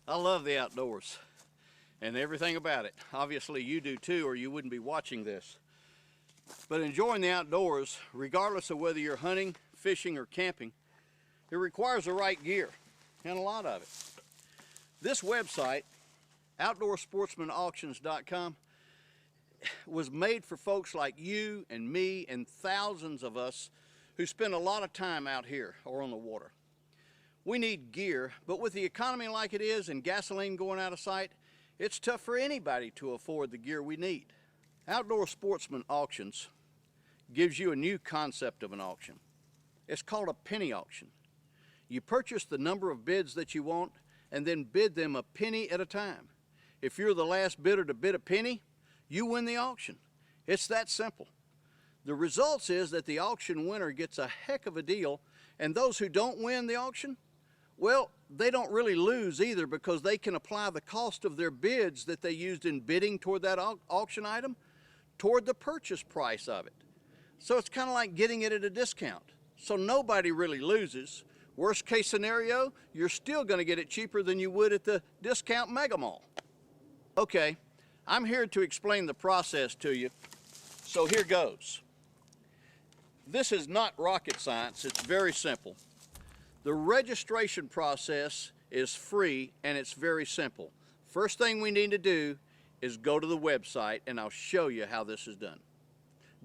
I love the outdoors and everything about it. Obviously you do too, or you wouldn't be watching this. But enjoying the outdoors, regardless of whether you're hunting, fishing, or camping, it requires the right gear, and a lot of it. This website, OutdoorSportsmanAuctions.com, was made for folks like you and me and thousands of us who spend a lot of time out here or on the water. We need gear, but with the economy like it is and gasoline going out of sight, it's tough for anybody to afford the gear we need. Outdoor Sportsman Auctions gives you a new concept of an auction. It's called a penny auction. You purchase the number of bids that you want and then bid them a penny at a time. If you're the last bidder to bid a penny, you win the auction. It's that simple. The results is that the auction winner gets a heck of a deal, and those who don't win the auction, well, they don't really lose either, because they can apply the cost of their bids that they used in bidding toward that auction item toward the purchase price of it. So it's kind of like getting it at a discount. So nobody really loses. Worst case scenario, you're still going to get it cheaper than you would at the discount mega mall. Okay, I'm here to explain the process to you, so here goes. This is not rocket science, it's very simple. The registration process is free and it's very simple. First thing we need to do is go to the website, and I'll show you how this is done.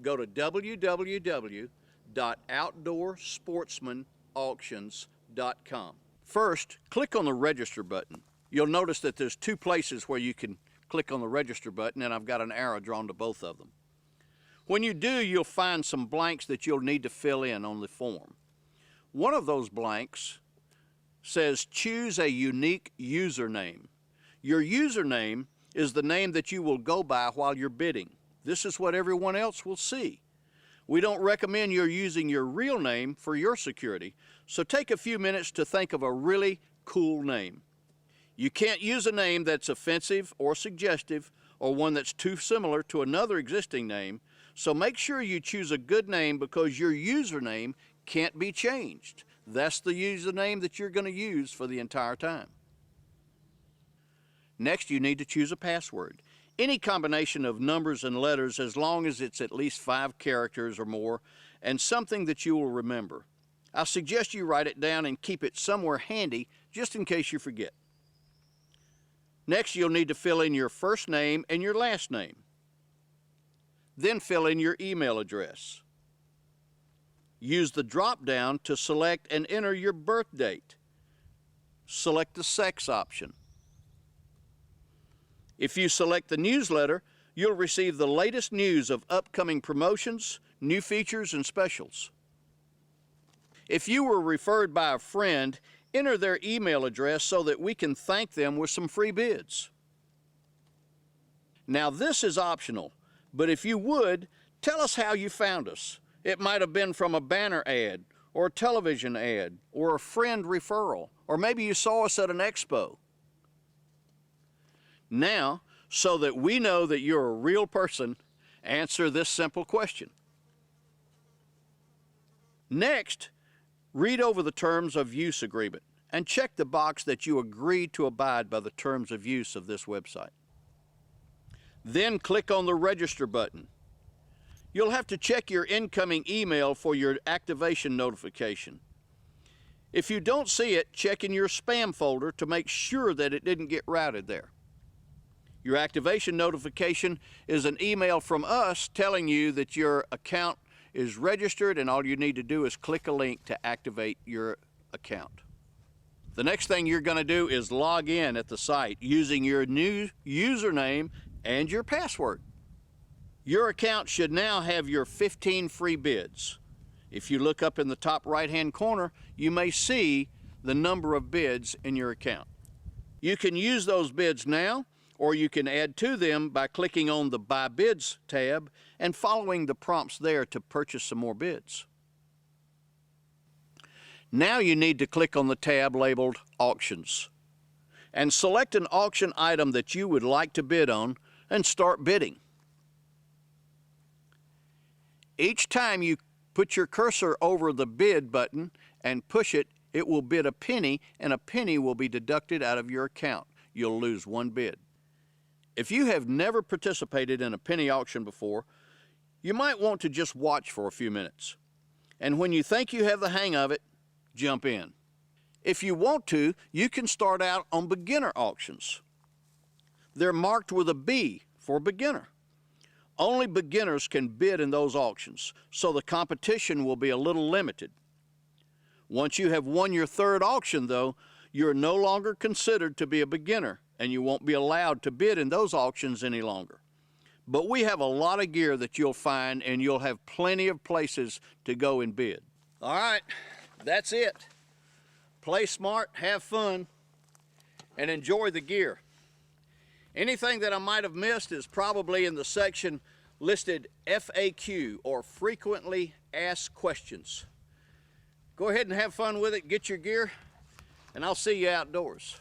Go to www.outdoorsportsmanauctions.com. First, click on the register button. You'll notice that there's two places where you can click on the register button, and I've got an arrow drawn to both of them. When you do, you'll find some blanks that you'll need to fill in on the form. One of those blanks says choose a unique username. Your username is the name that you will go by while you're bidding. This is what everyone else will see. We don't recommend you're using your real name for your security, so take a few minutes to think of a really cool name. You can't use a name that's offensive or suggestive, or one that's too similar to another existing name, so make sure you choose a good name, because your username can't be changed. That's the username that you're going to use for the entire time. Next, you need to choose a password. Any combination of numbers and letters, as long as it's at least 5 characters or more, and something that you will remember. I suggest you write it down and keep it somewhere handy, just in case you forget. Next, you'll need to fill in your first name and your last name. Then fill in your email address. Use the drop-down to select and enter your birth date. Select the sex option. If you select the newsletter, you'll receive the latest news of upcoming promotions, new features, and specials. If you were referred by a friend, enter their email address so that we can thank them with some free bids. Now, this is optional, but if you would, tell us how you found us. It might have been from a banner ad, or a television ad, or a friend referral, or maybe you saw us at an expo. Now, so that we know that you're a real person, answer this simple question. Next, read over the terms of use agreement and check the box that you agree to abide by the terms of use of this website. Then click on the register button. You'll have to check your incoming email for your activation notification. If you don't see it, check in your spam folder to make sure that it didn't get routed there. Your activation notification is an email from us telling you that your account is registered, and all you need to do is click a link to activate your account. The next thing you're going to do is log in at the site using your new username and your password. Your account should now have your 15 free bids. If you look up in the top right-hand corner, you may see the number of bids in your account. You can use those bids now, or you can add to them by clicking on the Buy Bids tab and following the prompts there to purchase some more bids. Now you need to click on the tab labeled Auctions and select an auction item that you would like to bid on and start bidding. Each time you put your cursor over the bid button and push it, it will bid a penny, and a penny will be deducted out of your account. you'll lose one bid. If you have never participated in a penny auction before, you might want to just watch for a few minutes. And when you think you have the hang of it, jump in. If you want to, you can start out on beginner auctions. They're marked with a B for beginner. Only beginners can bid in those auctions, so the competition will be a little limited. Once you have won your third auction, though, you're no longer considered to be a beginner, and you won't be allowed to bid in those auctions any longer. But we have a lot of gear that you'll find, and you'll have plenty of places to go and bid. All right, that's it. Play smart, have fun, and enjoy the gear. Anything that I might have missed is probably in the section listed FAQ, or Frequently Asked Questions. Go ahead and have fun with it, get your gear, and I'll see you outdoors.